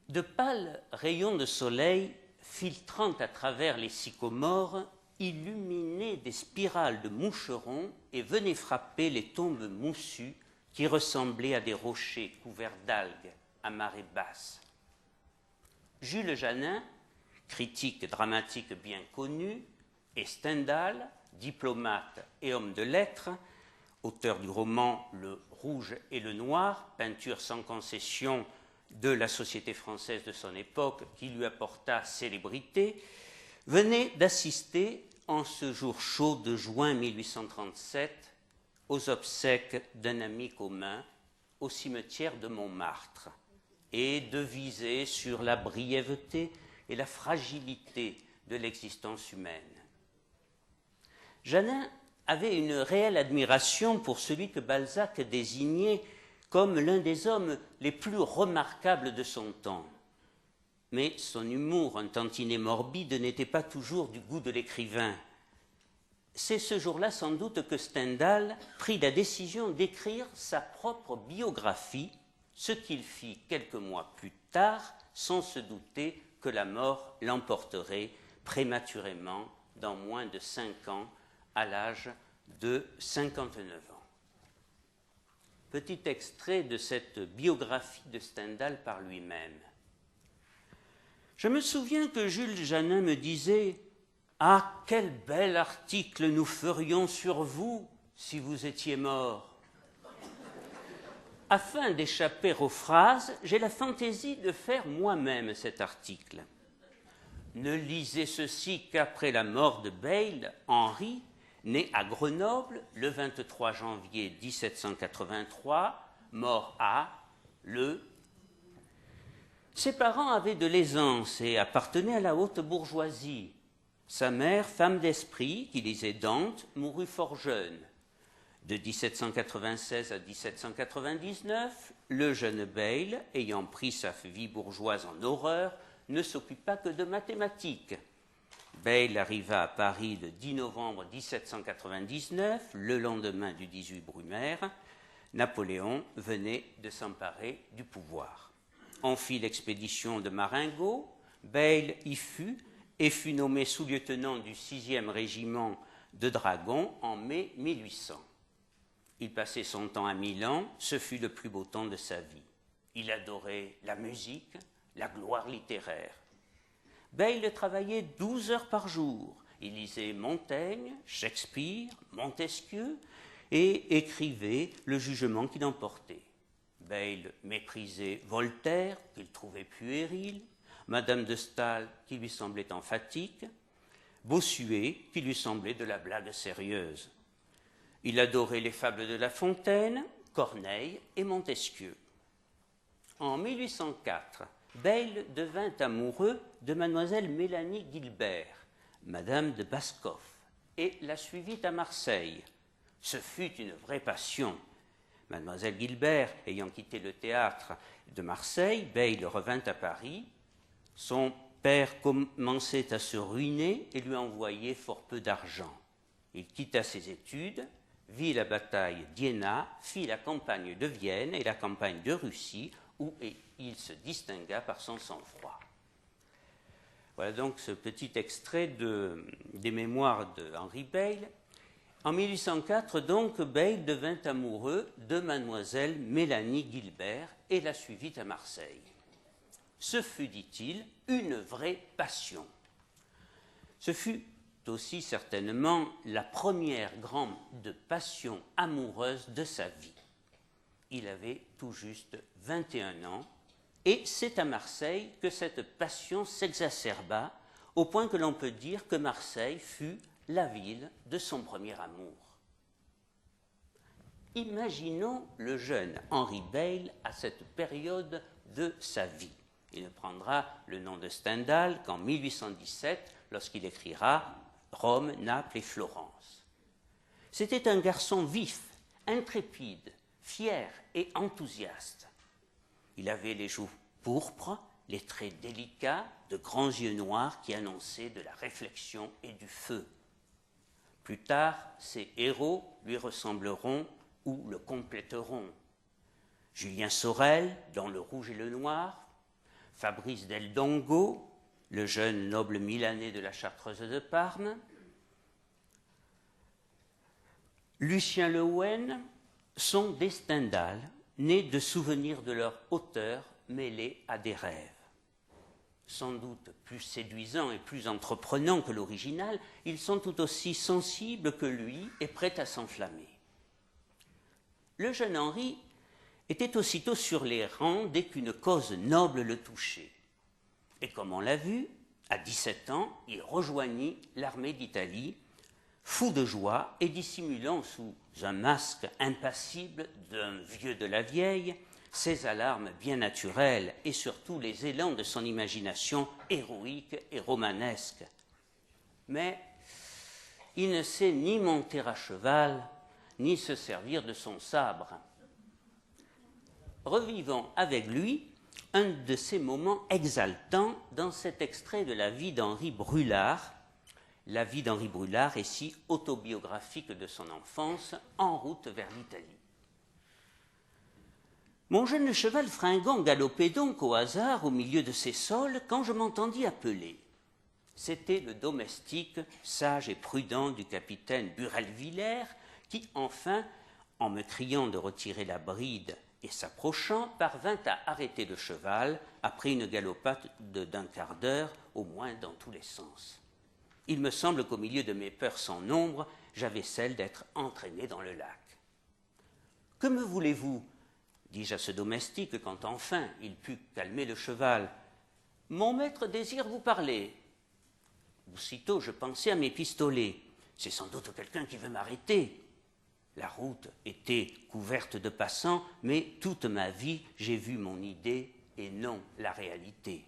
De pâles rayons de soleil filtrant à travers les sycomores illuminaient des spirales de moucherons et venaient frapper les tombes moussues qui ressemblaient à des rochers couverts d'algues à marée basse. Jules Janin, critique dramatique bien connu, et Stendhal, diplomate et homme de lettres, auteur du roman Le Rouge et le Noir, peinture sans concession de la société française de son époque qui lui apporta célébrité, venait d'assister en ce jour chaud de juin 1837 aux obsèques d'un ami commun au cimetière de Montmartre et de viser sur la brièveté et la fragilité de l'existence humaine. Janin avait une réelle admiration pour celui que Balzac désignait comme l'un des hommes les plus remarquables de son temps. Mais son humour, un tantinet morbide, n'était pas toujours du goût de l'écrivain. C'est ce jour-là sans doute que Stendhal prit la décision d'écrire sa propre biographie, ce qu'il fit quelques mois plus tard, sans se douter que la mort l'emporterait prématurément dans moins de 5 ans, à l'âge de 59 ans. Petit extrait de cette biographie de Stendhal par lui-même. Je me souviens que Jules Janin me disait « Ah, quel bel article nous ferions sur vous si vous étiez mort !» Afin d'échapper aux phrases, j'ai la fantaisie de faire moi-même cet article. Ne lisez ceci qu'après la mort de Bayle, Henri, né à Grenoble le 23 janvier 1783, mort à le. Ses parents avaient de l'aisance et appartenaient à la haute bourgeoisie. Sa mère, femme d'esprit, qui lisait Dante, mourut fort jeune. De 1796 à 1799, le jeune Bayle, ayant pris sa vie bourgeoise en horreur, ne s'occupa que de mathématiques. Bayle arriva à Paris le 10 novembre 1799, le lendemain du 18 Brumaire. Napoléon venait de s'emparer du pouvoir. On fit l'expédition de Marengo, Bayle y fut et fut nommé sous-lieutenant du 6e régiment de dragons en mai 1800. Il passait son temps à Milan, ce fut le plus beau temps de sa vie. Il adorait la musique, la gloire littéraire. Bayle travaillait 12 heures par jour. Il lisait Montaigne, Shakespeare, Montesquieu et écrivait le jugement qu'il emportait. Bayle méprisait Voltaire, qu'il trouvait puéril, Madame de Staël, qui lui semblait emphatique, Bossuet, qui lui semblait de la blague sérieuse. Il adorait les fables de La Fontaine, Corneille et Montesquieu. En 1804, Bayle devint amoureux de mademoiselle Mélanie Gilbert, madame de Bascoff, et la suivit à Marseille. Ce fut une vraie passion. Mademoiselle Gilbert ayant quitté le théâtre de Marseille, Bayle revint à Paris. Son père commençait à se ruiner et lui envoyait fort peu d'argent. Il quitta ses études, vit la bataille d'Iéna, fit la campagne de Vienne et la campagne de Russie, où il se distingua par son sang-froid. Voilà donc ce petit extrait des mémoires d'Henri Bayle. En 1804, donc, Bayle devint amoureux de mademoiselle Mélanie Gilbert et la suivit à Marseille. Ce fut, dit-il, une vraie passion. Ce fut aussi certainement la première grande passion amoureuse de sa vie. Il avait tout juste 21 ans, et c'est à Marseille que cette passion s'exacerba, au point que l'on peut dire que Marseille fut la ville de son premier amour. Imaginons le jeune Henri Bayle à cette période de sa vie. Il ne prendra le nom de Stendhal qu'en 1817, lorsqu'il écrira Rome, Naples et Florence. C'était un garçon vif, intrépide, fier et enthousiaste. Il avait les joues pourpres, les traits délicats, de grands yeux noirs qui annonçaient de la réflexion et du feu. Plus tard, ses héros lui ressembleront ou le compléteront. Julien Sorel, dans Le Rouge et le Noir, Fabrice del Dongo, le jeune noble milanais de la Chartreuse de Parme, Lucien Le Houen sont des Stendhal, nés de souvenirs de leur auteur mêlés à des rêves. Sans doute plus séduisants et plus entreprenants que l'original, ils sont tout aussi sensibles que lui et prêts à s'enflammer. Le jeune Henri était aussitôt sur les rangs dès qu'une cause noble le touchait. Et comme on l'a vu, à 17 ans, il rejoignit l'armée d'Italie, fou de joie et dissimulant sous un masque impassible d'un vieux de la vieille ses alarmes bien naturelles et surtout les élans de son imagination héroïque et romanesque. Mais il ne sait ni monter à cheval, ni se servir de son sabre. Revivons avec lui un de ces moments exaltants dans cet extrait de la vie d'Henri Brulard. La vie d'Henri Brulard, récit autobiographique de son enfance, en route vers l'Italie. Mon jeune cheval fringant galopait donc au hasard au milieu de ces sols quand je m'entendis appeler. C'était le domestique sage et prudent du capitaine Burel-Villers qui, enfin, en me criant de retirer la bride et s'approchant, parvint à arrêter le cheval après une galopade d'un quart d'heure, au moins dans tous les sens. Il me semble qu'au milieu de mes peurs sans nombre, j'avais celle d'être entraîné dans le lac. « Que me voulez-vous » dis-je à ce domestique quand enfin il put calmer le cheval. « Mon maître désire vous parler. » Aussitôt je pensai à mes pistolets. C'est sans doute quelqu'un qui veut m'arrêter. La route était couverte de passants, mais toute ma vie j'ai vu mon idée et non la réalité.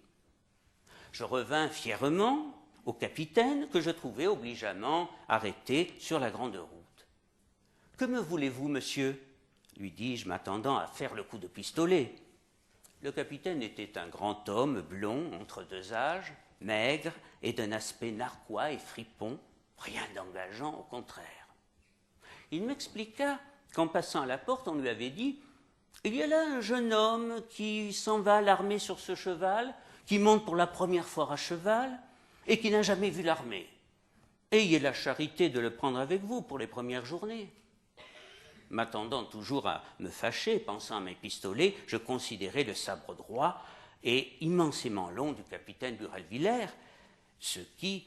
Je revins fièrement au capitaine que je trouvai obligeamment arrêté sur la grande route. « Que me voulez-vous, monsieur ?» lui dis-je, m'attendant à faire le coup de pistolet. Le capitaine était un grand homme blond, entre deux âges, maigre et d'un aspect narquois et fripon, rien d'engageant, au contraire. Il m'expliqua qu'en passant à la porte, on lui avait dit « Il y a là un jeune homme qui s'en va à l'armée sur ce cheval, qui monte pour la première fois à cheval et qui n'a jamais vu l'armée. Ayez la charité de le prendre avec vous pour les premières journées. » M'attendant toujours à me fâcher, pensant à mes pistolets, je considérais le sabre droit et immensément long du capitaine Burel-Villers, ce qui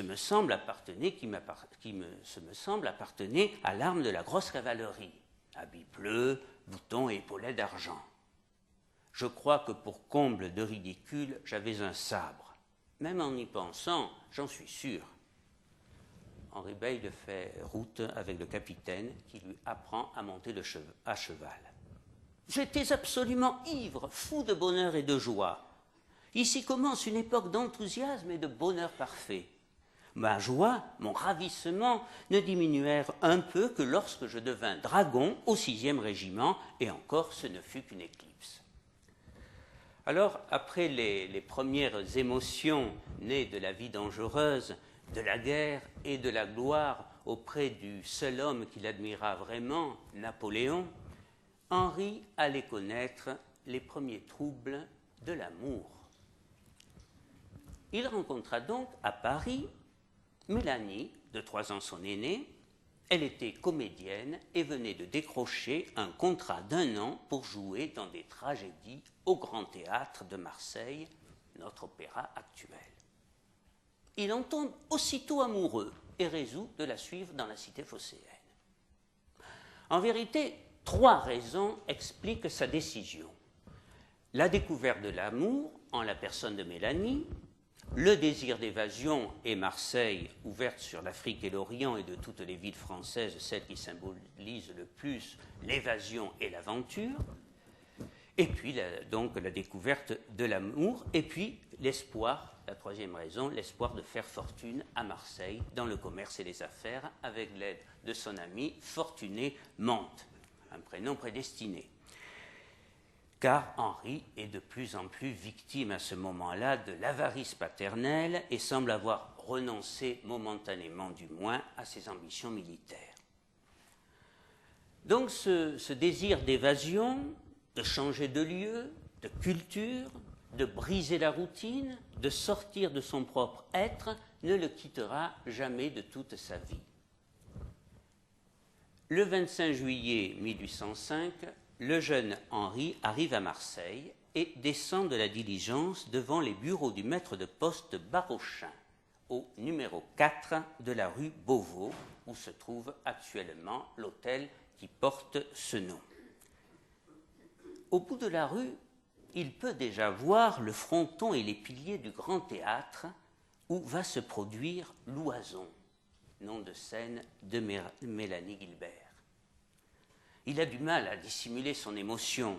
me semble appartenait à l'arme de la grosse cavalerie, habit bleu, boutons et épaulettes d'argent. Je crois que pour comble de ridicule, j'avais un sabre. Même en y pensant, j'en suis sûr. Henri Beyle fait route avec le capitaine qui lui apprend à monter à cheval. J'étais absolument ivre, fou de bonheur et de joie. Ici commence une époque d'enthousiasme et de bonheur parfait. Ma joie, mon ravissement ne diminuèrent un peu que lorsque je devins dragon au 6e régiment, et encore ce ne fut qu'une éclipse. Alors, après les premières émotions nées de la vie dangereuse, de la guerre et de la gloire auprès du seul homme qu'il admira vraiment, Napoléon, Henri allait connaître les premiers troubles de l'amour. Il rencontra donc à Paris Mélanie, de 3 ans son aînée. Elle était comédienne et venait de décrocher un contrat d'1 an pour jouer dans des tragédies au Grand Théâtre de Marseille, notre opéra actuel. Il en tombe aussitôt amoureux et résout de la suivre dans la cité phocéenne. En vérité, 3 raisons expliquent sa décision. La découverte de l'amour en la personne de Mélanie, le désir d'évasion et Marseille, ouverte sur l'Afrique et l'Orient et de toutes les villes françaises, celle qui symbolise le plus l'évasion et l'aventure, et puis donc la découverte de l'amour, et puis l'espoir, la 3e raison, l'espoir de faire fortune à Marseille dans le commerce et les affaires avec l'aide de son ami Fortuné Mantes, un prénom prédestiné. Car Henri est de plus en plus victime à ce moment-là de l'avarice paternelle et semble avoir renoncé momentanément du moins à ses ambitions militaires. Donc ce désir d'évasion, de changer de lieu, de culture, de briser la routine, de sortir de son propre être, ne le quittera jamais de toute sa vie. Le 25 juillet 1805, le jeune Henri arrive à Marseille et descend de la diligence devant les bureaux du maître de poste Barochin, au numéro 4 de la rue Beauvau, où se trouve actuellement l'hôtel qui porte ce nom. Au bout de la rue, il peut déjà voir le fronton et les piliers du Grand Théâtre où va se produire L'Oison, nom de scène de Mélanie Gilbert. Il a du mal à dissimuler son émotion.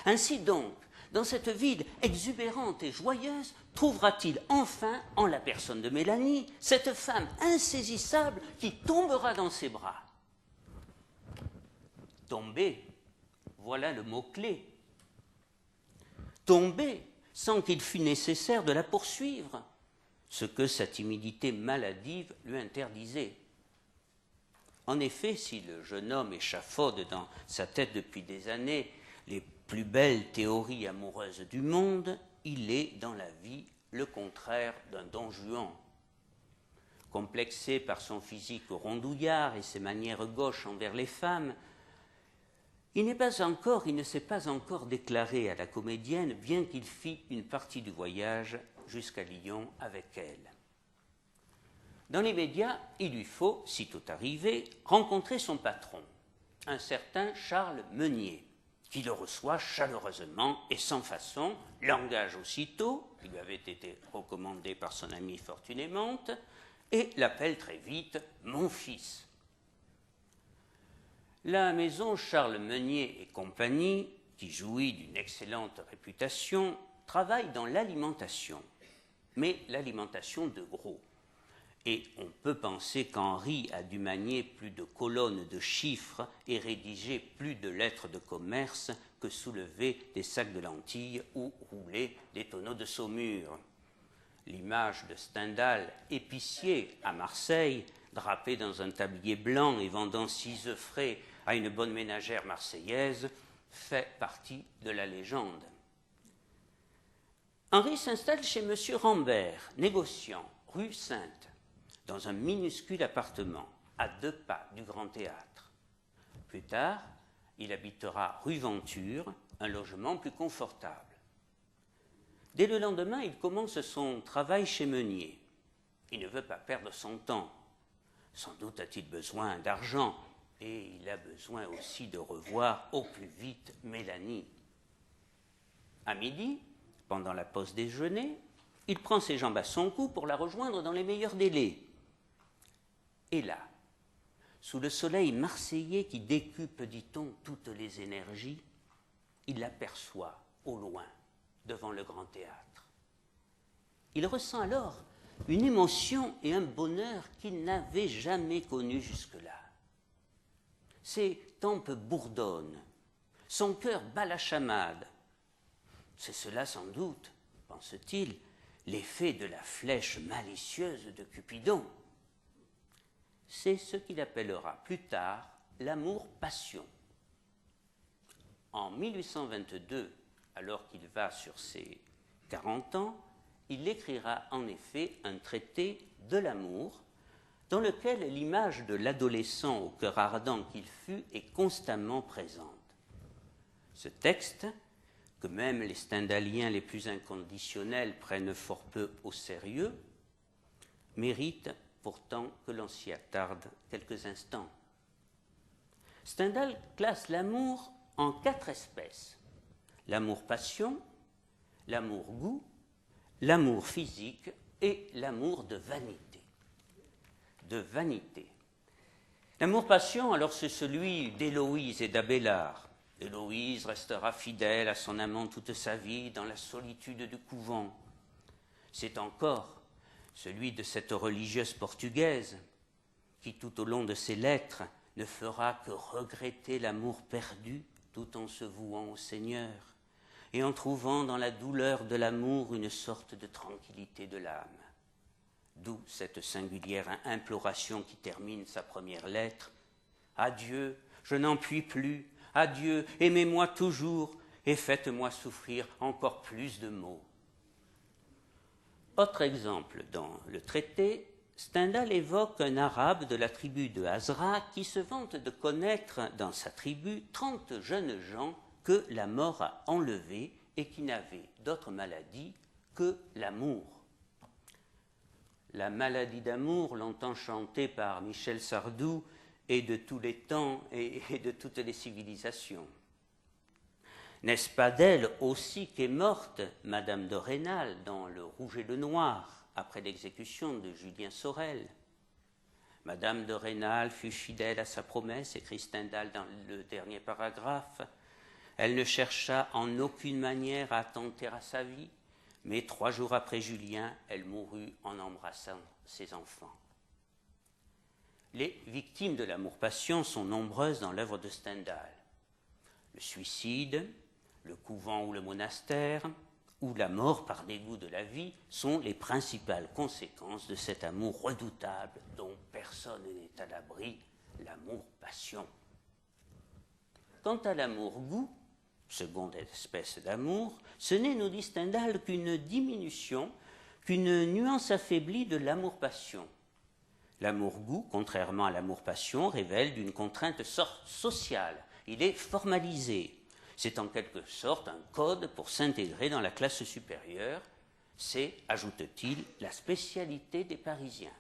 Ainsi donc, dans cette ville exubérante et joyeuse, trouvera-t-il enfin, en la personne de Mélanie, cette femme insaisissable qui tombera dans ses bras. Tomber, voilà le mot-clé. Tomber sans qu'il fût nécessaire de la poursuivre, ce que sa timidité maladive lui interdisait. En effet, si le jeune homme échafaude dans sa tête depuis des années les plus belles théories amoureuses du monde, il est dans la vie le contraire d'un Don Juan. Complexé par son physique rondouillard et ses manières gauches envers les femmes, il ne s'est pas encore déclaré à la comédienne, bien qu'il fît une partie du voyage jusqu'à Lyon avec elle. Dans les médias, il lui faut, sitôt arrivé, rencontrer son patron, un certain Charles Meunier, qui le reçoit chaleureusement et sans façon, l'engage aussitôt, qui lui avait été recommandé par son ami Fortunément, et l'appelle très vite « mon fils ». La maison Charles Meunier et compagnie, qui jouit d'une excellente réputation, travaille dans l'alimentation, mais l'alimentation de gros. Et on peut penser qu'Henri a dû manier plus de colonnes de chiffres et rédiger plus de lettres de commerce que soulever des sacs de lentilles ou rouler des tonneaux de saumure. L'image de Stendhal, épicier à Marseille, drapé dans un tablier blanc et vendant 6 œufs frais à une bonne ménagère marseillaise, fait partie de la légende. Henri s'installe chez M. Rambert, négociant, rue Sainte, dans un minuscule appartement, à 2 pas du Grand Théâtre. Plus tard, il habitera rue Venture, un logement plus confortable. Dès le lendemain, il commence son travail chez Meunier. Il ne veut pas perdre son temps. Sans doute a-t-il besoin d'argent, et il a besoin aussi de revoir au plus vite Mélanie. À midi, pendant la pause déjeuner, il prend ses jambes à son cou pour la rejoindre dans les meilleurs délais. Et là, sous le soleil marseillais qui décupe, dit-on, toutes les énergies, il l'aperçoit au loin, devant le Grand Théâtre. Il ressent alors une émotion et un bonheur qu'il n'avait jamais connus jusque-là. Ses tempes bourdonnent, son cœur bat la chamade. C'est cela sans doute, pense-t-il, l'effet de la flèche malicieuse de Cupidon. C'est ce qu'il appellera plus tard l'amour-passion. En 1822, alors qu'il va sur ses 40 ans, il écrira en effet un traité de l'amour dans lequel l'image de l'adolescent au cœur ardent qu'il fut est constamment présente. Ce texte, que même les stendhaliens les plus inconditionnels prennent fort peu au sérieux, mérite pourtant que l'on s'y attarde quelques instants. Stendhal classe l'amour en 4 espèces: l'amour-passion, l'amour-goût, l'amour physique et l'amour de vanité. De vanité. L'amour-passion, alors, c'est celui d'Héloïse et d'Abélard. Héloïse restera fidèle à son amant toute sa vie dans la solitude du couvent. C'est encore celui de cette religieuse portugaise qui, tout au long de ses lettres, ne fera que regretter l'amour perdu tout en se vouant au Seigneur et en trouvant dans la douleur de l'amour une sorte de tranquillité de l'âme. D'où cette singulière imploration qui termine sa première lettre. « Adieu, je n'en puis plus. Adieu, aimez-moi toujours, et faites-moi souffrir encore plus de maux. Autre exemple, dans le traité, Stendhal évoque un arabe de la tribu de Hazra qui se vante de connaître dans sa tribu 30 jeunes gens que la mort a enlevés et qui n'avaient d'autre maladie que l'amour. La maladie d'amour, longtemps chantée par Michel Sardou, est de tous les temps et de toutes les civilisations. N'est-ce pas d'elle aussi qu'est morte Madame de Rênal dans Le Rouge et le Noir, après l'exécution de Julien Sorel? Madame de Rênal fut fidèle à sa promesse, écrit Stendhal dans le dernier paragraphe. Elle ne chercha en aucune manière à attenter à sa vie, mais 3 jours après Julien, elle mourut en embrassant ses enfants. Les victimes de l'amour-passion sont nombreuses dans l'œuvre de Stendhal. Le suicide, le couvent ou le monastère, ou la mort par dégoût de la vie sont les principales conséquences de cet amour redoutable dont personne n'est à l'abri, l'amour-passion. Quant à l'amour-goût, seconde espèce d'amour, ce n'est, nous dit Stendhal, qu'une diminution, qu'une nuance affaiblie de l'amour-passion. L'amour-goût, contrairement à l'amour-passion, révèle d'une contrainte sociale. Il est formalisé. C'est en quelque sorte un code pour s'intégrer dans la classe supérieure. C'est, ajoute-t-il, la spécialité des Parisiens.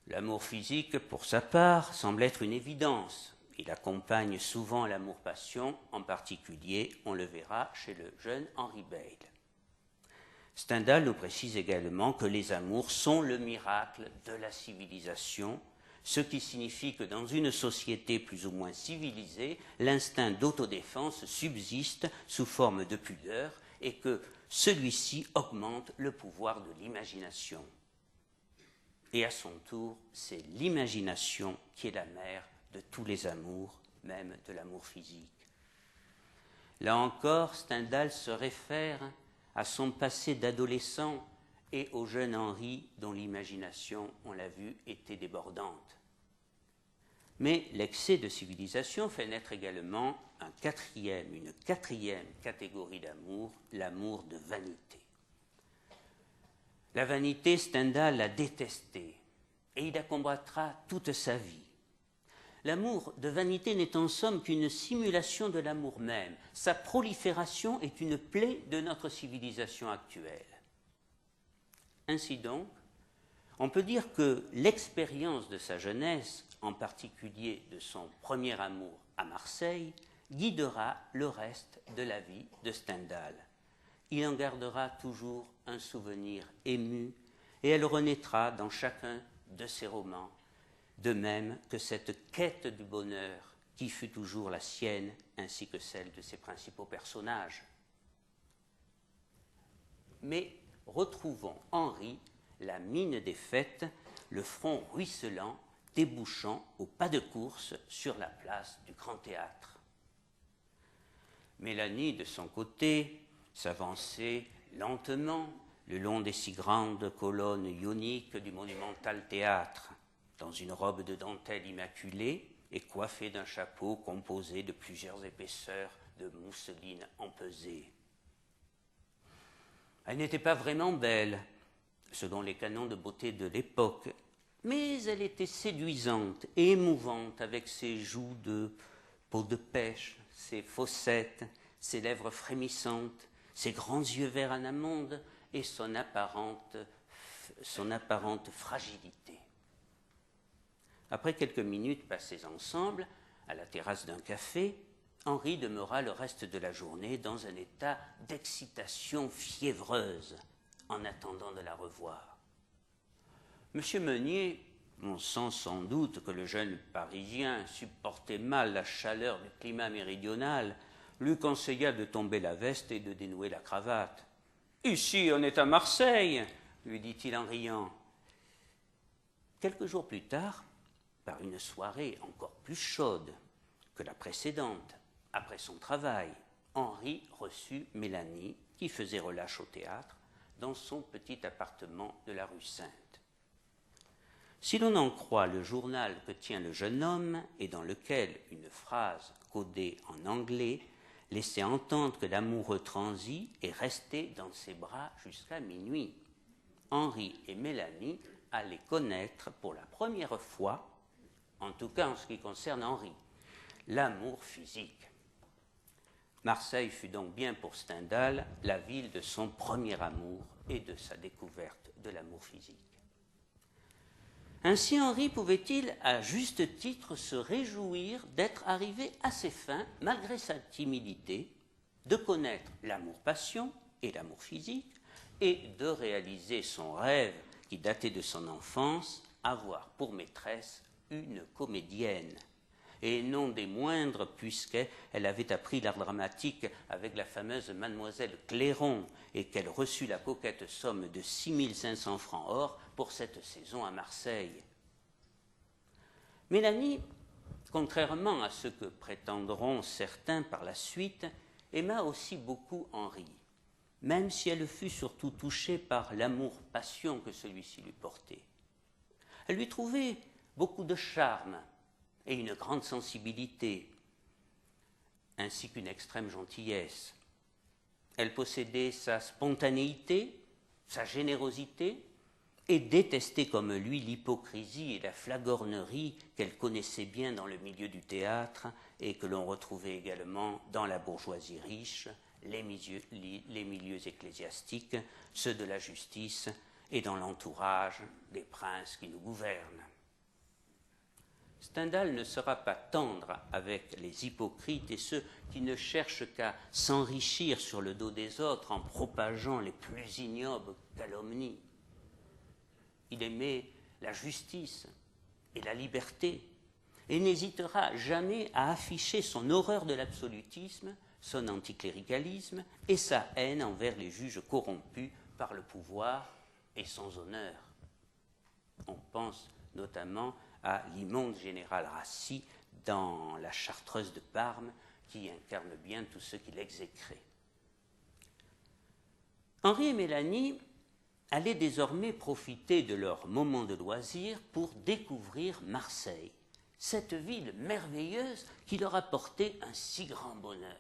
L'amour physique, pour sa part, semble être une évidence. Il accompagne souvent l'amour-passion, en particulier, on le verra chez le jeune Henri Beyle. Stendhal nous précise également que les amours sont le miracle de la civilisation, ce qui signifie que dans une société plus ou moins civilisée, l'instinct d'autodéfense subsiste sous forme de pudeur et que celui-ci augmente le pouvoir de l'imagination. Et à son tour, c'est l'imagination qui est la mère de tous les amours, même de l'amour physique. Là encore, Stendhal se réfère à son passé d'adolescent et au jeune Henri dont l'imagination, on l'a vu, était débordante. Mais l'excès de civilisation fait naître également une quatrième catégorie d'amour, l'amour de vanité. La vanité, Stendhal l'a détestée et il la combattra toute sa vie. L'amour de vanité n'est en somme qu'une simulation de l'amour même. Sa prolifération est une plaie de notre civilisation actuelle. Ainsi donc, on peut dire que l'expérience de sa jeunesse, en particulier de son premier amour à Marseille, guidera le reste de la vie de Stendhal. Il en gardera toujours un souvenir ému et elle renaîtra dans chacun de ses romans, de même que cette quête du bonheur qui fut toujours la sienne ainsi que celle de ses principaux personnages. Mais retrouvons Henri, la mine des fêtes, le front ruisselant, débouchant au pas de course sur la place du Grand Théâtre. Mélanie, de son côté, s'avançait lentement le long des si grandes colonnes ioniques du monumental théâtre, dans une robe de dentelle immaculée et coiffée d'un chapeau composé de plusieurs épaisseurs de mousseline empesée. Elle n'était pas vraiment belle, selon les canons de beauté de l'époque, mais elle était séduisante et émouvante avec ses joues de peau de pêche, ses fossettes, ses lèvres frémissantes, ses grands yeux verts en amande et son apparente fragilité. Après quelques minutes passées ensemble, à la terrasse d'un café, Henri demeura le reste de la journée dans un état d'excitation fiévreuse, en attendant de la revoir. M. Meunier, on sent sans doute que le jeune Parisien supportait mal la chaleur du climat méridional, lui conseilla de tomber la veste et de dénouer la cravate. « Ici, on est à Marseille !» lui dit-il en riant. Quelques jours plus tard, par une soirée encore plus chaude que la précédente, après son travail, Henri reçut Mélanie, qui faisait relâche au théâtre, dans son petit appartement de la rue Sainte. Si l'on en croit le journal que tient le jeune homme et dans lequel une phrase codée en anglais laissait entendre que l'amoureux transi est resté dans ses bras jusqu'à minuit. Henri et Mélanie allaient connaître pour la première fois, en tout cas en ce qui concerne Henri, l'amour physique. Marseille fut donc bien pour Stendhal la ville de son premier amour et de sa découverte de l'amour physique. Ainsi Henri pouvait-il à juste titre se réjouir d'être arrivé à ses fins, malgré sa timidité, de connaître l'amour-passion et l'amour physique, et de réaliser son rêve qui datait de son enfance, avoir pour maîtresse une comédienne, et non des moindres, puisqu'elle avait appris l'art dramatique avec la fameuse mademoiselle Clairon, et qu'elle reçut la coquette somme de 6500 francs or pour cette saison à Marseille. Mélanie, contrairement à ce que prétendront certains par la suite, aima aussi beaucoup Henri, même si elle fut surtout touchée par l'amour-passion que celui-ci lui portait. Elle lui trouvait beaucoup de charme et une grande sensibilité, ainsi qu'une extrême gentillesse. Elle possédait sa spontanéité, sa générosité, et détestait comme lui l'hypocrisie et la flagornerie qu'elle connaissait bien dans le milieu du théâtre et que l'on retrouvait également dans la bourgeoisie riche, les milieux ecclésiastiques, ceux de la justice et dans l'entourage des princes qui nous gouvernent. Stendhal ne sera pas tendre avec les hypocrites et ceux qui ne cherchent qu'à s'enrichir sur le dos des autres en propageant les plus ignobles calomnies. Il aimait la justice et la liberté et n'hésitera jamais à afficher son horreur de l'absolutisme, son anticléricalisme et sa haine envers les juges corrompus par le pouvoir et sans honneur. On pense notamment à l'immonde général Rassi dans La Chartreuse de Parme, qui incarne bien tous ceux qui l'exécraient. Henri et Mélanie allaient désormais profiter de leur moment de loisir pour découvrir Marseille, cette ville merveilleuse qui leur apportait un si grand bonheur.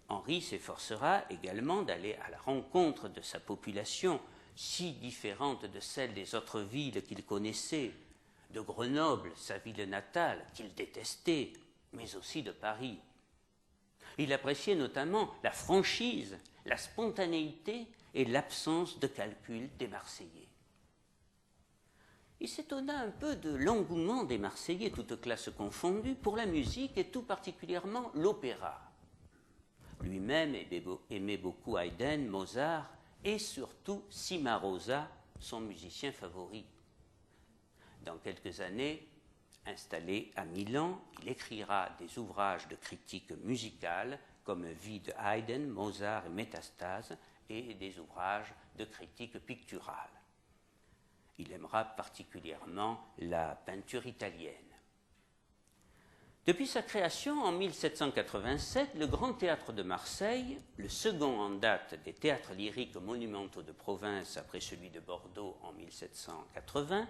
Henri s'efforcera également d'aller à la rencontre de sa population, si différente de celle des autres villes qu'il connaissait, de Grenoble, sa ville natale, qu'il détestait, mais aussi de Paris. Il appréciait notamment la franchise, la spontanéité et l'absence de calcul des Marseillais. Il s'étonna un peu de l'engouement des Marseillais, toutes classes confondues, pour la musique et tout particulièrement l'opéra. Lui-même aimait beaucoup Haydn, Mozart et surtout Cimarosa, son musicien favori. Dans quelques années, installé à Milan, il écrira des ouvrages de critique musicale comme Vie de Haydn, Mozart et Métastase et des ouvrages de critique picturale. Il aimera particulièrement la peinture italienne. Depuis sa création en 1787, le Grand Théâtre de Marseille, le second en date des théâtres lyriques monumentaux de province après celui de Bordeaux en 1780,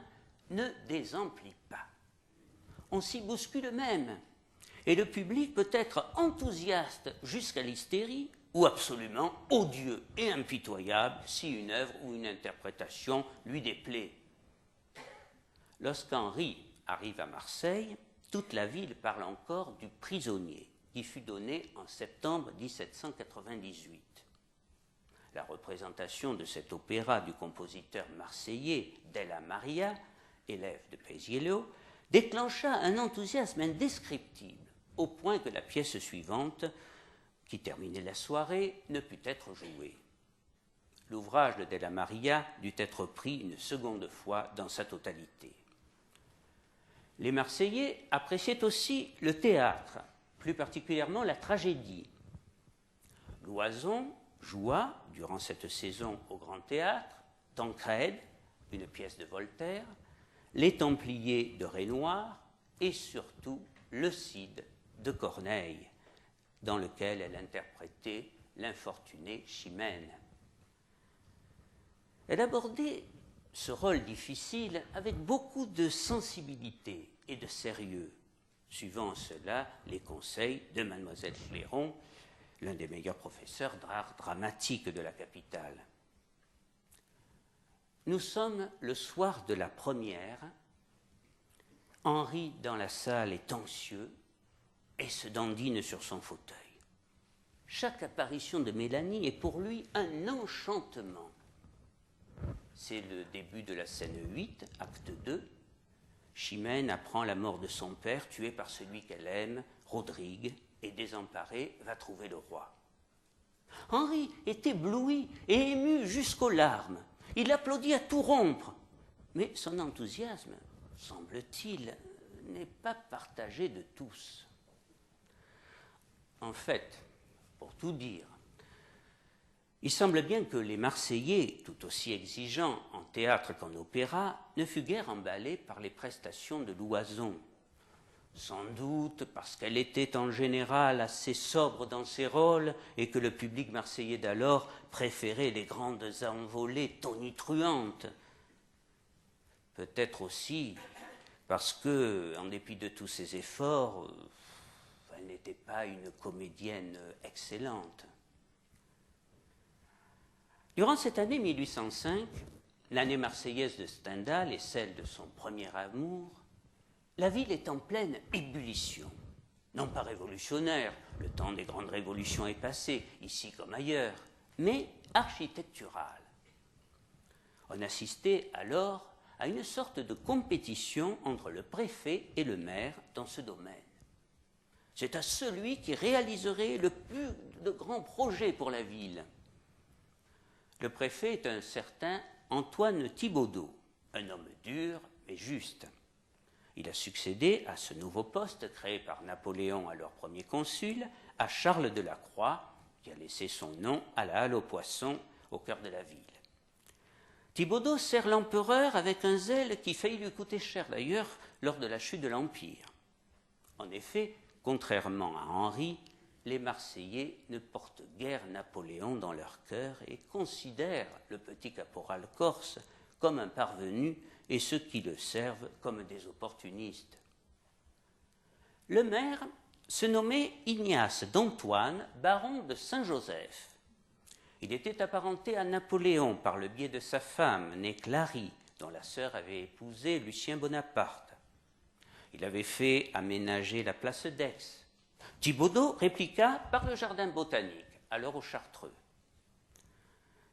ne désemplit pas. On s'y bouscule même, et le public peut être enthousiaste jusqu'à l'hystérie ou absolument odieux et impitoyable si une œuvre ou une interprétation lui déplaît. Lorsqu'Henri arrive à Marseille, toute la ville parle encore du Prisonnier, qui fut donné en septembre 1798. La représentation de cet opéra du compositeur marseillais Della Maria, élève de Paisiello, déclencha un enthousiasme indescriptible, au point que la pièce suivante, qui terminait la soirée, ne put être jouée. L'ouvrage de Della Maria dut être pris une seconde fois dans sa totalité. Les Marseillais appréciaient aussi le théâtre, plus particulièrement la tragédie. Loison joua, durant cette saison au Grand Théâtre, Tancrède, une pièce de Voltaire, Les Templiers de Renoir et surtout Le Cid de Corneille, dans lequel elle interprétait l'infortunée Chimène. Elle abordait ce rôle difficile avec beaucoup de sensibilité et de sérieux, suivant cela les conseils de Mademoiselle Clairon, l'un des meilleurs professeurs d'art dramatique de la capitale. Nous sommes le soir de la première. Henri, dans la salle, est anxieux et se dandine sur son fauteuil. Chaque apparition de Mélanie est pour lui un enchantement. C'est le début de la scène 8, acte 2. Chimène apprend la mort de son père, tué par celui qu'elle aime, Rodrigue, et désemparé, va trouver le roi. Henri est ébloui et ému jusqu'aux larmes. Il applaudit à tout rompre. Mais son enthousiasme, semble-t-il, n'est pas partagé de tous. En fait, pour tout dire, il semble bien que les Marseillais, tout aussi exigeants en théâtre qu'en opéra, ne furent guère emballés par les prestations de Loison. Sans doute parce qu'elle était en général assez sobre dans ses rôles et que le public marseillais d'alors préférait les grandes envolées tonitruantes. Peut-être aussi parce que, en dépit de tous ses efforts, elle n'était pas une comédienne excellente. Durant cette année 1805, l'année marseillaise de Stendhal et celle de son premier amour, la ville est en pleine ébullition. Non pas révolutionnaire, le temps des grandes révolutions est passé, ici comme ailleurs, mais architecturale. On assistait alors à une sorte de compétition entre le préfet et le maire dans ce domaine. C'est à celui qui réaliserait le plus de grands projets pour la ville. Le préfet est un certain Antoine Thibaudeau, un homme dur mais juste. Il a succédé à ce nouveau poste créé par Napoléon, alors premier consul, à Charles de la Croix, qui a laissé son nom à la halle aux poissons au cœur de la ville. Thibaudeau sert l'empereur avec un zèle qui faillit lui coûter cher d'ailleurs lors de la chute de l'Empire. En effet, contrairement à Henri, les Marseillais ne portent guère Napoléon dans leur cœur et considèrent le petit caporal corse comme un parvenu et ceux qui le servent comme des opportunistes. Le maire se nommait Ignace d'Antoine, baron de Saint-Joseph. Il était apparenté à Napoléon par le biais de sa femme, née Clary, dont la sœur avait épousé Lucien Bonaparte. Il avait fait aménager la place d'Aix. Thibaudeau répliqua par le jardin botanique, alors au Chartreux.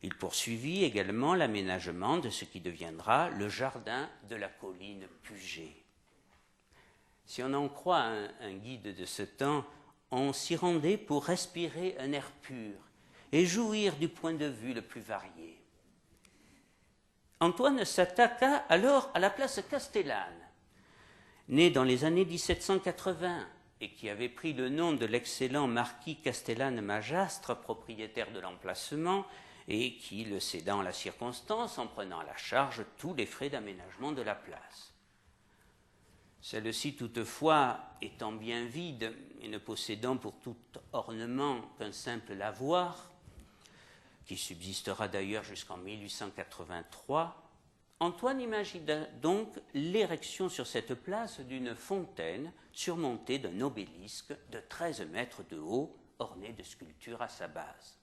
Il poursuivit également l'aménagement de ce qui deviendra le jardin de la colline Puget. Si on en croit un guide de ce temps, on s'y rendait pour respirer un air pur et jouir du point de vue le plus varié. Antoine s'attaqua alors à la place Castellane, née dans les années 1780 et qui avait pris le nom de l'excellent marquis Castellane-Magastre, propriétaire de l'emplacement, et qui le céda en la circonstance en prenant à la charge tous les frais d'aménagement de la place. Celle-ci, toutefois, étant bien vide et ne possédant pour tout ornement qu'un simple lavoir, qui subsistera d'ailleurs jusqu'en 1883, Antoine imagina donc l'érection sur cette place d'une fontaine surmontée d'un obélisque de 13 mètres de haut, orné de sculptures à sa base.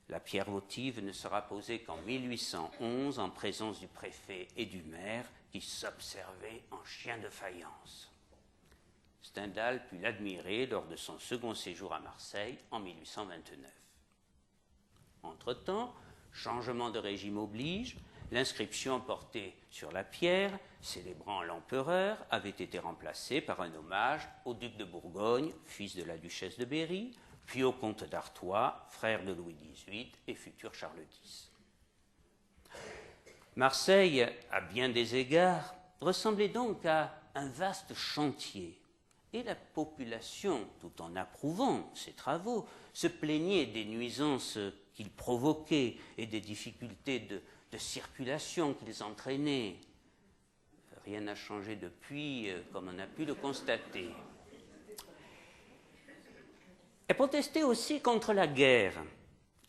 La pierre votive ne sera posée qu'en 1811 en présence du préfet et du maire qui s'observaient en chiens de faïence. Stendhal put l'admirer lors de son second séjour à Marseille en 1829. Entre-temps, changement de régime oblige, l'inscription portée sur la pierre, célébrant l'empereur, avait été remplacée par un hommage au duc de Bourgogne, fils de la duchesse de Berry, puis au comte d'Artois, frère de Louis XVIII et futur Charles X. Marseille, à bien des égards, ressemblait donc à un vaste chantier, et la population, tout en approuvant ces travaux, se plaignait des nuisances qu'ils provoquaient et des difficultés de circulation qu'ils entraînaient. Rien n'a changé depuis, comme on a pu le constater. Elle protestait aussi contre la guerre,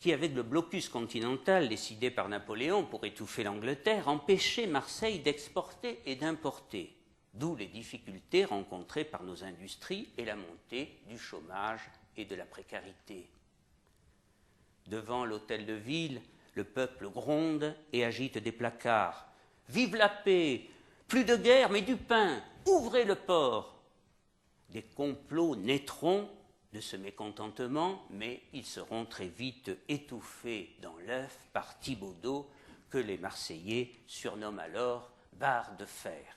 qui, avec le blocus continental décidé par Napoléon pour étouffer l'Angleterre, empêchait Marseille d'exporter et d'importer. d'où les difficultés rencontrées par nos industries et la montée du chômage et de la précarité. Devant l'hôtel de ville, le peuple gronde et agite des placards. « Vive la paix! Plus de guerre, mais du pain! Ouvrez le port !» Des complots naîtront de ce mécontentement, mais ils seront très vite étouffés dans l'œuf par Thibaudeau, que les Marseillais surnomment alors barre de fer.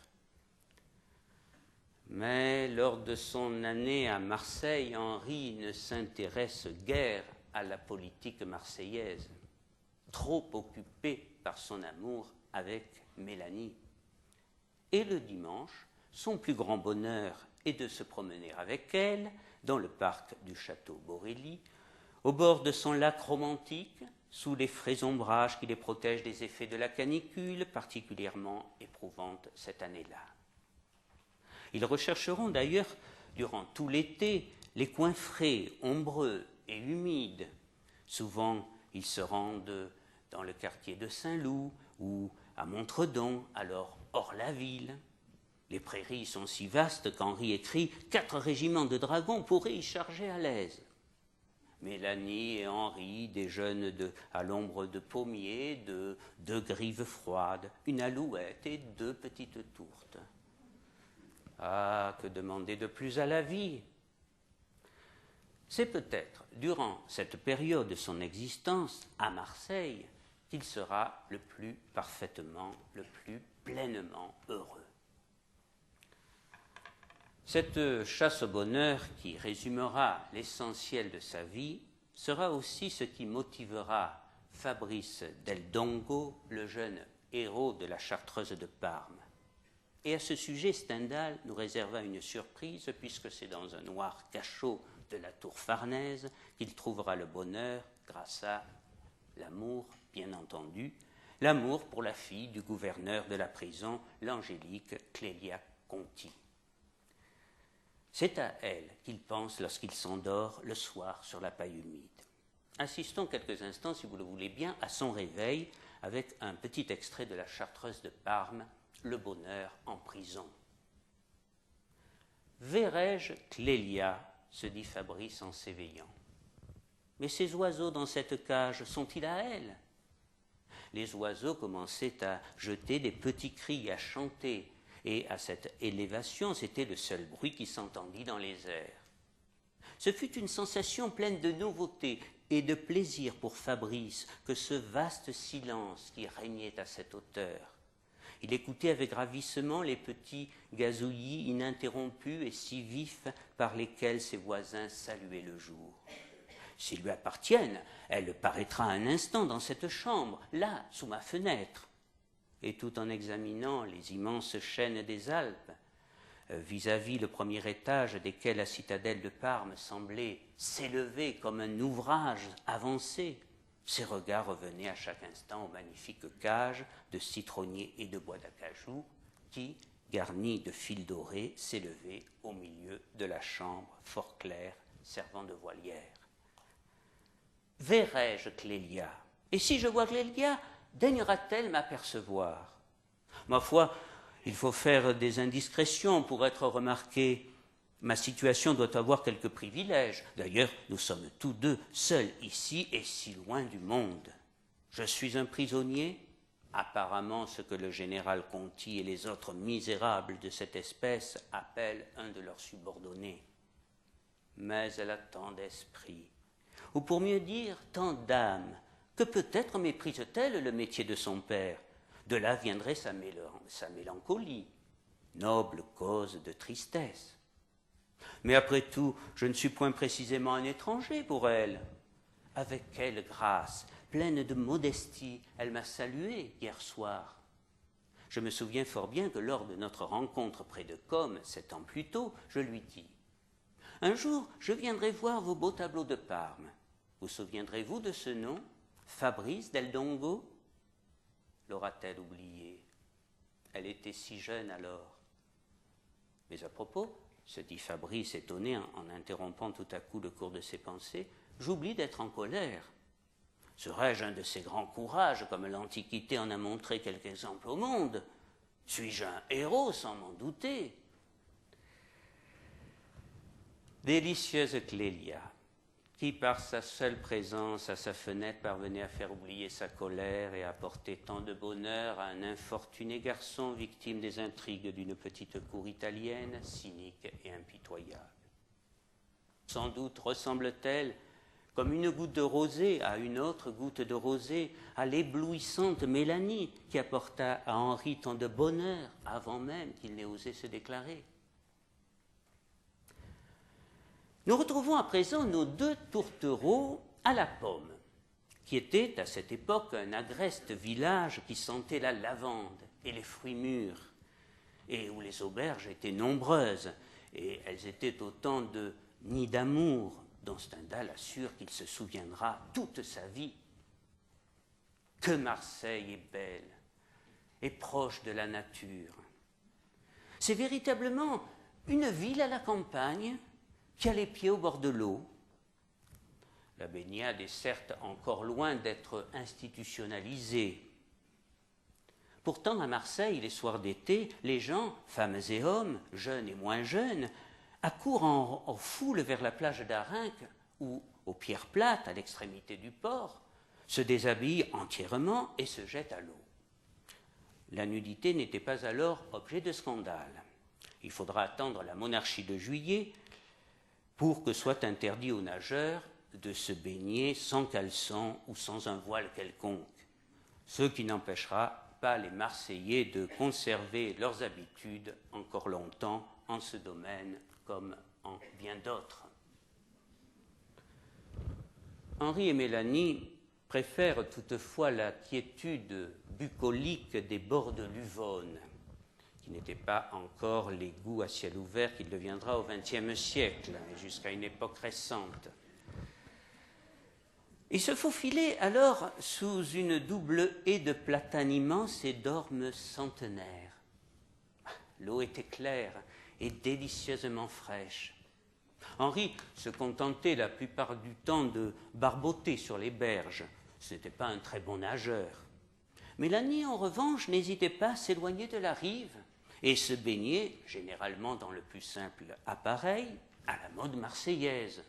Mais lors de son année à Marseille, Henri ne s'intéresse guère à la politique marseillaise, trop occupé par son amour avec Mélanie. Et le dimanche, son plus grand bonheur est de se promener avec elle dans le parc du château Borély, au bord de son lac romantique, sous les frais ombrages qui les protègent des effets de la canicule, particulièrement éprouvante cette année-là. Ils rechercheront d'ailleurs, durant tout l'été, les coins frais, ombreux et humides. Souvent, ils se rendent dans le quartier de Saint-Loup ou à Montredon, alors hors la ville. Les prairies sont si vastes qu'Henri écrit « 4 régiments de dragons pourraient y charger à l'aise ». Mélanie et Henri déjeunent à l'ombre de pommiers, de 2 grives froides, une alouette et 2 petites tourtes. Ah, que demander de plus à la vie? C'est peut-être durant cette période de son existence à Marseille qu'il sera le plus parfaitement, le plus pleinement heureux. Cette chasse au bonheur qui résumera l'essentiel de sa vie sera aussi ce qui motivera Fabrice Del Dongo, le jeune héros de la Chartreuse de Parme. Et à ce sujet, Stendhal nous réserva une surprise puisque c'est dans un noir cachot de la tour Farnèse qu'il trouvera le bonheur grâce à l'amour, bien entendu, l'amour pour la fille du gouverneur de la prison, l'angélique Clélia Conti. C'est à elle qu'il pense lorsqu'il s'endort le soir sur la paille humide. Assistons quelques instants, si vous le voulez bien, à son réveil avec un petit extrait de la Chartreuse de Parme, Le bonheur en prison. Verrai-je Clélia, se dit Fabrice en s'éveillant. Mais ces oiseaux dans cette cage sont-ils à elle? Les oiseaux commençaient à jeter des petits cris, à chanter, et à cette élévation, c'était le seul bruit qui s'entendit dans les airs. Ce fut une sensation pleine de nouveauté et de plaisir pour Fabrice que ce vaste silence qui régnait à cette hauteur. Il écoutait avec ravissement les petits gazouillis ininterrompus et si vifs par lesquels ses voisins saluaient le jour. S'ils lui appartiennent, elle paraîtra un instant dans cette chambre, là, sous ma fenêtre. Et tout en examinant les immenses chaînes des Alpes, vis-à-vis le premier étage desquels la citadelle de Parme semblait s'élever comme un ouvrage avancé, ses regards revenaient à chaque instant aux magnifiques cages de citronniers et de bois d'acajou qui, garnies de fils dorés, s'élevaient au milieu de la chambre fort claire servant de voilière. Verrai-je Clélia? Et si je vois Clélia, daignera-t-elle m'apercevoir? Ma foi, il faut faire des indiscrétions pour être remarqué. Ma situation doit avoir quelques privilèges. D'ailleurs, nous sommes tous deux seuls ici et si loin du monde. Je suis un prisonnier, apparemment ce que le général Conti et les autres misérables de cette espèce appellent un de leurs subordonnés. Mais elle a tant d'esprit, ou pour mieux dire, tant d'âme, que peut-être méprise-t-elle le métier de son père. De là viendrait sa mélancolie, noble cause de tristesse. Mais après tout, je ne suis point précisément un étranger pour elle. Avec quelle grâce, pleine de modestie, elle m'a salué hier soir. Je me souviens fort bien que lors de notre rencontre près de Côme, 7 ans plus tôt, je lui dis « Un jour, je viendrai voir vos beaux tableaux de Parme. Vous souviendrez-vous de ce nom ? Fabrice Del Dongo ?» L'aura-t-elle oublié? Elle était si jeune alors. Mais à propos, se dit Fabrice étonné en interrompant tout à coup le cours de ses pensées, j'oublie d'être en colère. Serais-je un de ces grands courages comme l'Antiquité en a montré quelques exemples au monde? Suis-je un héros sans m'en douter? Délicieuse Clélia, qui par sa seule présence à sa fenêtre parvenait à faire oublier sa colère et à apporter tant de bonheur à un infortuné garçon victime des intrigues d'une petite cour italienne, cynique et impitoyable. Sans doute ressemble-t-elle, comme une goutte de rosée à une autre goutte de rosée, à l'éblouissante Mélanie qui apporta à Henri tant de bonheur avant même qu'il n'ait osé se déclarer. Nous retrouvons à présent nos deux tourtereaux à la pomme, qui était à cette époque un agreste village qui sentait la lavande et les fruits mûrs, et où les auberges étaient nombreuses, et elles étaient autant de nids d'amour dont Stendhal assure qu'il se souviendra toute sa vie. Que Marseille est belle et proche de la nature. C'est véritablement une ville à la campagne qui a les pieds au bord de l'eau. La baignade est certes encore loin d'être institutionnalisée. Pourtant, à Marseille, les soirs d'été, les gens, femmes et hommes, jeunes et moins jeunes, accourent en foule vers la plage d'Arinques ou aux pierres plates à l'extrémité du port, se déshabillent entièrement et se jettent à l'eau. La nudité n'était pas alors objet de scandale. Il faudra attendre la monarchie de Juillet pour que soit interdit aux nageurs de se baigner sans caleçon ou sans un voile quelconque, ce qui n'empêchera pas les Marseillais de conserver leurs habitudes encore longtemps en ce domaine comme en bien d'autres. Henri et Mélanie préfèrent toutefois la quiétude bucolique des bords de l'Uvonne, qui n'était pas encore l'égout à ciel ouvert qu'il deviendra au XXe siècle, et jusqu'à une époque récente. Ils se faufilaient alors sous une double haie de platanes immenses et d'ormes centenaires. L'eau était claire et délicieusement fraîche. Henri se contentait la plupart du temps de barboter sur les berges. Ce n'était pas un très bon nageur. Mélanie, en revanche, n'hésitait pas à s'éloigner de la rive et se baignait, généralement dans le plus simple appareil, à la mode marseillaise.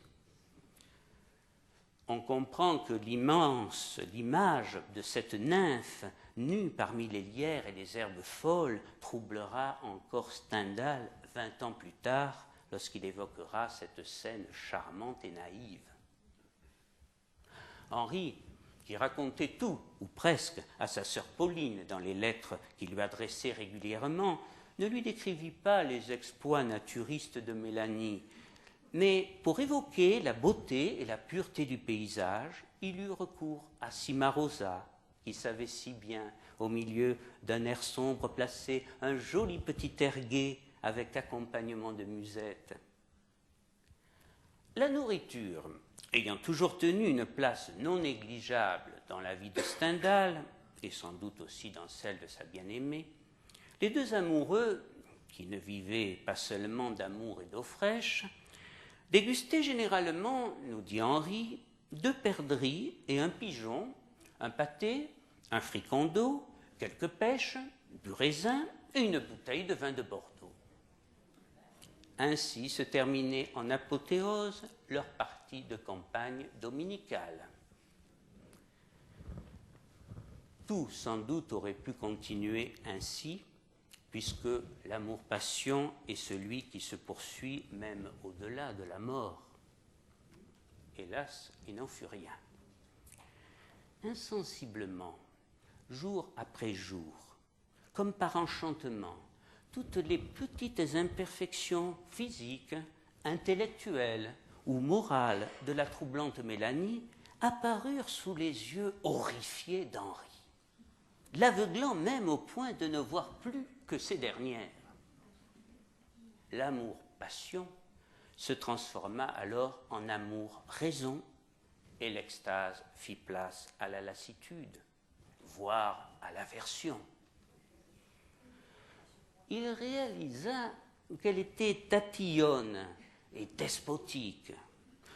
On comprend que l'image de cette nymphe nue parmi les lierres et les herbes folles troublera encore Stendhal 20 ans plus tard lorsqu'il évoquera cette scène charmante et naïve. Henri, qui racontait tout, ou presque, à sa sœur Pauline dans les lettres qu'il lui adressait régulièrement, ne lui décrivit pas les exploits naturistes de Mélanie, mais pour évoquer la beauté et la pureté du paysage, il eut recours à Cimarosa, qui savait si bien, au milieu d'un air sombre, placer un joli petit air gai avec accompagnement de musette. La nourriture, ayant toujours tenu une place non négligeable dans la vie de Stendhal, et sans doute aussi dans celle de sa bien-aimée, les deux amoureux, qui ne vivaient pas seulement d'amour et d'eau fraîche, dégustaient généralement, nous dit Henri, 2 perdrix et un pigeon, un pâté, un fricandeau, quelques pêches, du raisin et une bouteille de vin de Bordeaux. Ainsi se terminait en apothéose leur partie de campagne dominicale. Tout, sans doute, aurait pu continuer ainsi, puisque l'amour-passion est celui qui se poursuit même au-delà de la mort. Hélas, il n'en fut rien. Insensiblement, jour après jour, comme par enchantement, toutes les petites imperfections physiques, intellectuelles ou morales de la troublante Mélanie apparurent sous les yeux horrifiés d'Henri, l'aveuglant même au point de ne voir plus que ces dernières. L'amour-passion se transforma alors en amour-raison et l'extase fit place à la lassitude, voire à l'aversion. Il réalisa qu'elle était tatillonne et despotique,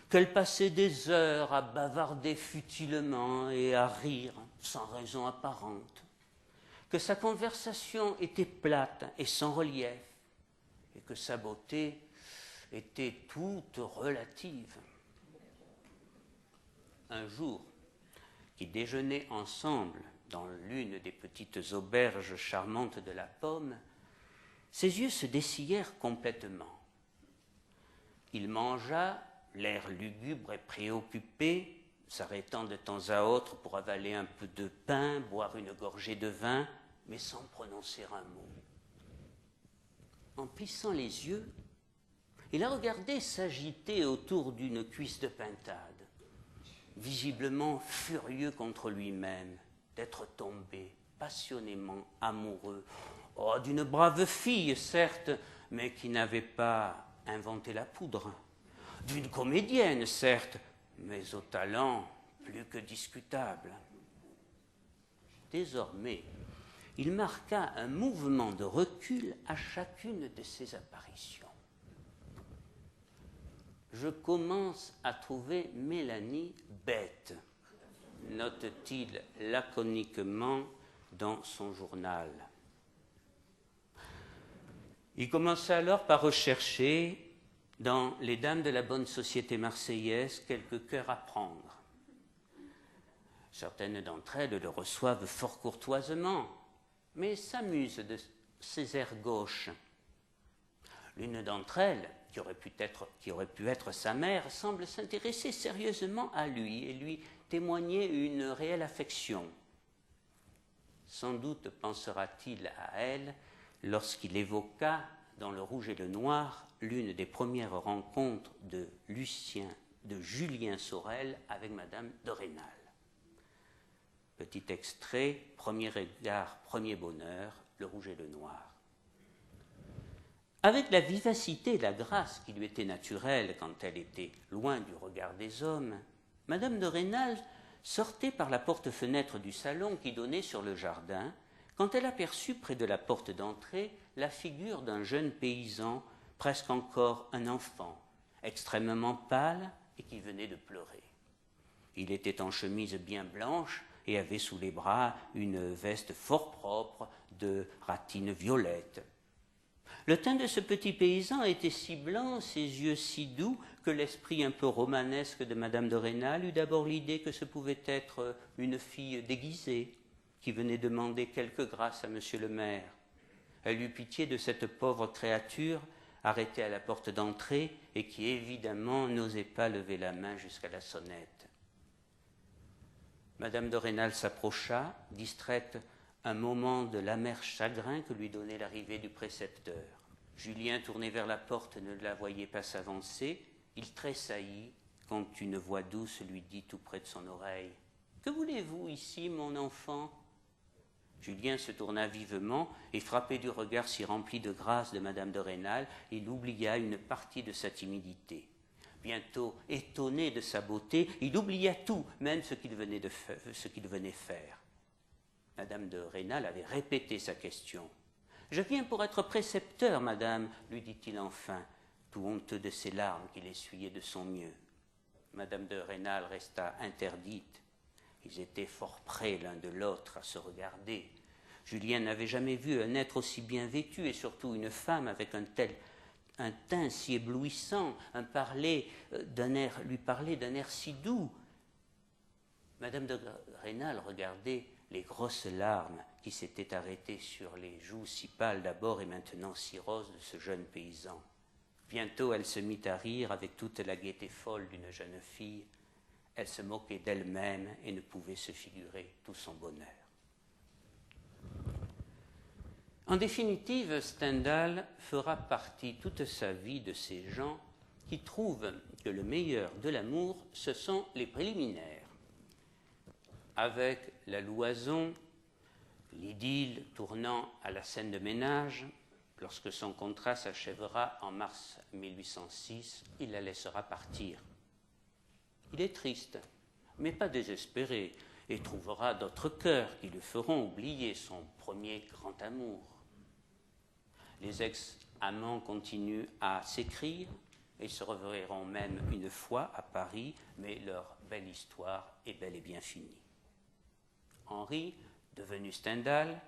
qu'elle passait des heures à bavarder futilement et à rire sans raison apparente, que sa conversation était plate et sans relief, et que sa beauté était toute relative. Un jour, qu'ils déjeunaient ensemble dans l'une des petites auberges charmantes de la Pomme, ses yeux se dessillèrent complètement. Il mangea, l'air lugubre et préoccupé, s'arrêtant de temps à autre pour avaler un peu de pain, boire une gorgée de vin, mais sans prononcer un mot. En plissant les yeux, il la regardait s'agiter autour d'une cuisse de pintade, visiblement furieux contre lui-même d'être tombé passionnément amoureux, d'une brave fille, certes, mais qui n'avait pas inventé la poudre, d'une comédienne, certes, mais au talent plus que discutable. Désormais, il marqua un mouvement de recul à chacune de ses apparitions. Je commence à trouver Mélanie bête, note-t-il laconiquement dans son journal. Il commença alors par rechercher dans les dames de la bonne société marseillaise quelques cœurs à prendre. Certaines d'entre elles le reçoivent fort courtoisement, mais s'amusent de ses airs gauches. L'une d'entre elles, qui aurait pu être sa mère, semble s'intéresser sérieusement à lui et lui témoigner une réelle affection. Sans doute pensera-t-il à elle lorsqu'il évoqua dans Le Rouge et le Noir l'une des premières rencontres de Julien Sorel avec Madame de Rênal. Petit extrait, premier regard, premier bonheur, Le Rouge et le Noir. Avec la vivacité et la grâce qui lui étaient naturelles quand elle était loin du regard des hommes, Madame de Rênal sortait par la porte-fenêtre du salon qui donnait sur le jardin, quand elle aperçut près de la porte d'entrée la figure d'un jeune paysan, presque encore un enfant, extrêmement pâle et qui venait de pleurer. Il était en chemise bien blanche et avait sous les bras une veste fort propre de ratine violette. Le teint de ce petit paysan était si blanc, ses yeux si doux, que l'esprit un peu romanesque de Madame de Rênal eut d'abord l'idée que ce pouvait être une fille déguisée qui venait demander quelque grâce à monsieur le maire. Elle eut pitié de cette pauvre créature arrêtée à la porte d'entrée et qui évidemment n'osait pas lever la main jusqu'à la sonnette. Madame de Rênal s'approcha, distraite un moment de l'amer chagrin que lui donnait l'arrivée du précepteur. Julien, tourné vers la porte, ne la voyait pas s'avancer. Il tressaillit quand une voix douce lui dit tout près de son oreille « Que voulez-vous ici, mon enfant ?» Julien se tourna vivement et, frappé du regard si rempli de grâce de Madame de Rênal, il oublia une partie de sa timidité. Bientôt, étonné de sa beauté, il oublia tout, même ce qu'il venait faire. Madame de Rênal avait répété sa question. « Je viens pour être précepteur, madame, lui dit-il enfin, tout honteux de ses larmes qu'il essuyait de son mieux. Madame de Rênal resta interdite. Ils étaient fort près l'un de l'autre à se regarder. Julien n'avait jamais vu un être aussi bien vêtu et surtout une femme avec un teint si éblouissant, lui parler d'un air si doux. Madame de Rênal regardait les grosses larmes qui s'étaient arrêtées sur les joues si pâles d'abord et maintenant si roses de ce jeune paysan. Bientôt elle se mit à rire avec toute la gaieté folle d'une jeune fille. Elle se moquait d'elle-même et ne pouvait se figurer tout son bonheur. En définitive, Stendhal fera partie toute sa vie de ces gens qui trouvent que le meilleur de l'amour, ce sont les préliminaires. Avec la Loison, l'idylle tournant à la scène de ménage, lorsque son contrat s'achèvera en mars 1806, il la laissera partir. Il est triste, mais pas désespéré, et trouvera d'autres cœurs qui lui feront oublier son premier grand amour. Les ex-amants continuent à s'écrire, et se reverront même une fois à Paris, mais leur belle histoire est bel et bien finie. Henri, devenu Stendhal,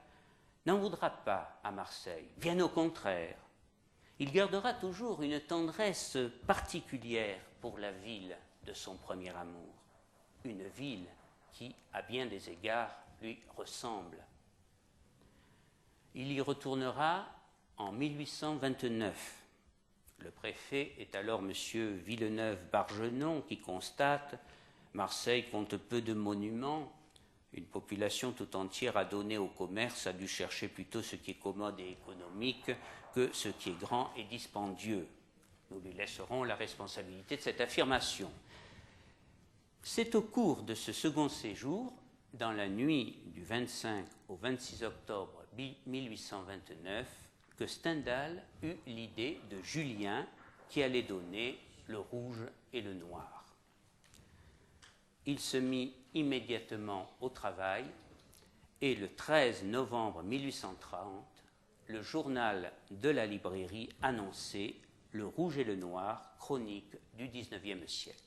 n'en voudra pas à Marseille, bien au contraire. Il gardera toujours une tendresse particulière pour la ville de son premier amour, une ville qui, à bien des égards, lui ressemble. Il y retournera en 1829. Le préfet est alors M. Villeneuve-Bargenon qui constate « Marseille compte peu de monuments, une population tout entière à donner au commerce a dû chercher plutôt ce qui est commode et économique que ce qui est grand et dispendieux. » Nous lui laisserons la responsabilité de cette affirmation. C'est au cours de ce second séjour, dans la nuit du 25 au 26 octobre 1829, que Stendhal eut l'idée de Julien qui allait donner le rouge et le noir. Il se mit immédiatement au travail et le 13 novembre 1830, le journal de la librairie annonçait le rouge et le noir, chronique du XIXe siècle.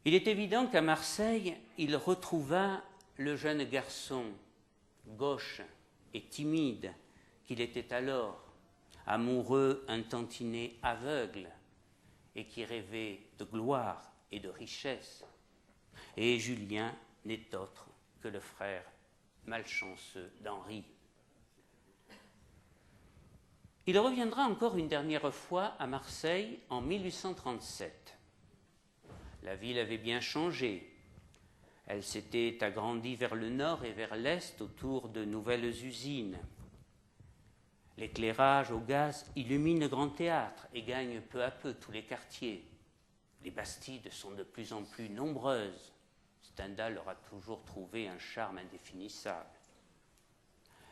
Il est évident qu'à Marseille, il retrouva le jeune garçon gauche et timide qu'il était alors, amoureux, un tantinet aveugle et qui rêvait de gloire et de richesse. Et Julien n'est autre que le frère malchanceux d'Henri. Il reviendra encore une dernière fois à Marseille en 1837. La ville avait bien changé. Elle s'était agrandie vers le nord et vers l'est autour de nouvelles usines. L'éclairage au gaz illumine le grand théâtre et gagne peu à peu tous les quartiers. Les bastides sont de plus en plus nombreuses. Stendhal leur a toujours trouvé un charme indéfinissable.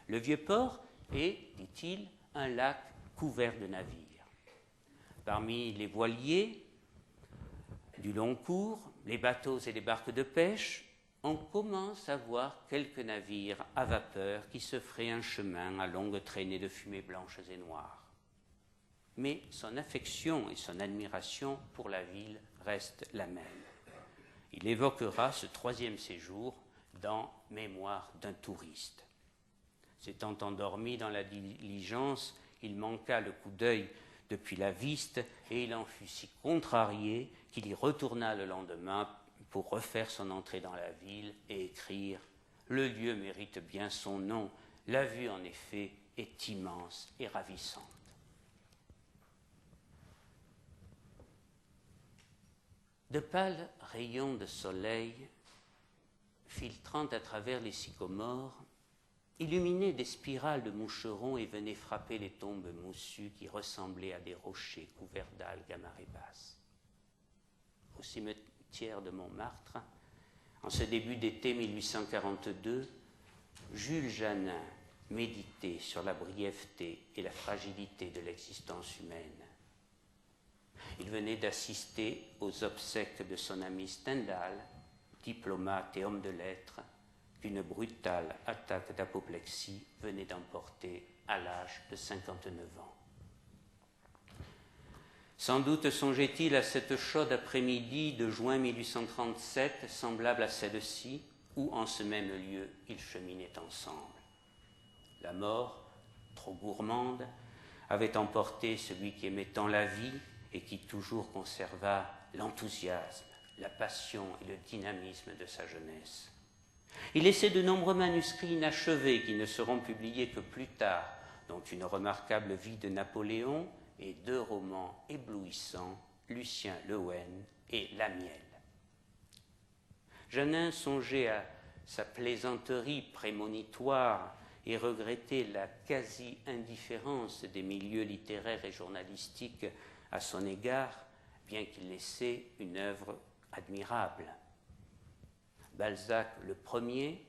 Le Vieux-Port est, dit-il, un lac couvert de navires. Parmi les voiliers du long cours, les bateaux et les barques de pêche, on commence à voir quelques navires à vapeur qui se feraient un chemin à longue traînée de fumées blanches et noires. Mais son affection et son admiration pour la ville restent la même. Il évoquera ce troisième séjour dans « Mémoires d'un touriste ». S'étant endormi dans la diligence, il manqua le coup d'œil depuis la Viste et il en fut si contrarié qu'il y retourna le lendemain pour refaire son entrée dans la ville et écrire « Le lieu mérite bien son nom, la vue en effet est immense et ravissante. » De pâles rayons de soleil, filtrant à travers les sycomores, illuminaient des spirales de moucherons et venaient frapper les tombes moussues qui ressemblaient à des rochers couverts d'algues à marée basse. Au cimetière de Montmartre, en ce début d'été 1842, Jules Janin méditait sur la brièveté et la fragilité de l'existence humaine. Il venait d'assister aux obsèques de son ami Stendhal, diplomate et homme de lettres, qu'une brutale attaque d'apoplexie venait d'emporter à l'âge de 59 ans. Sans doute songeait-il à cette chaude après-midi de juin 1837, semblable à celle-ci, où en ce même lieu ils cheminaient ensemble. La mort, trop gourmande, avait emporté celui qui aimait tant la vie et qui toujours conserva l'enthousiasme, la passion et le dynamisme de sa jeunesse. Il laissait de nombreux manuscrits inachevés qui ne seront publiés que plus tard, dont une remarquable vie de Napoléon et 2 romans éblouissants, Lucien Leuwen et La Miel. Janin songeait à sa plaisanterie prémonitoire et regrettait la quasi-indifférence des milieux littéraires et journalistiques à son égard, bien qu'il laissait une œuvre admirable. Balzac le premier,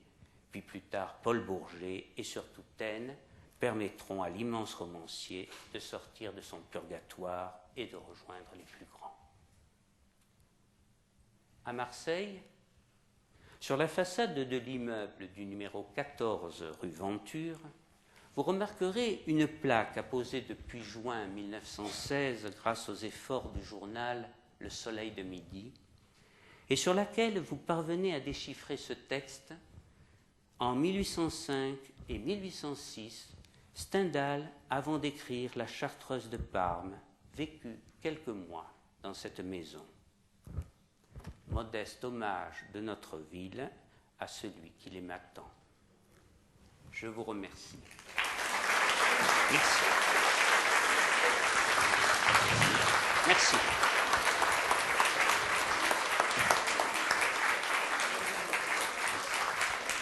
puis plus tard Paul Bourget et surtout Taine permettront à l'immense romancier de sortir de son purgatoire et de rejoindre les plus grands. À Marseille, sur la façade de l'immeuble du numéro 14 rue Venture, vous remarquerez une plaque apposée depuis juin 1916 grâce aux efforts du journal Le Soleil de Midi, et sur laquelle vous parvenez à déchiffrer ce texte En 1805 et 1806, Stendhal, avant d'écrire La Chartreuse de Parme, vécut quelques mois dans cette maison. Modeste hommage de notre ville à celui qui l'aimait tant. Je vous remercie. Merci.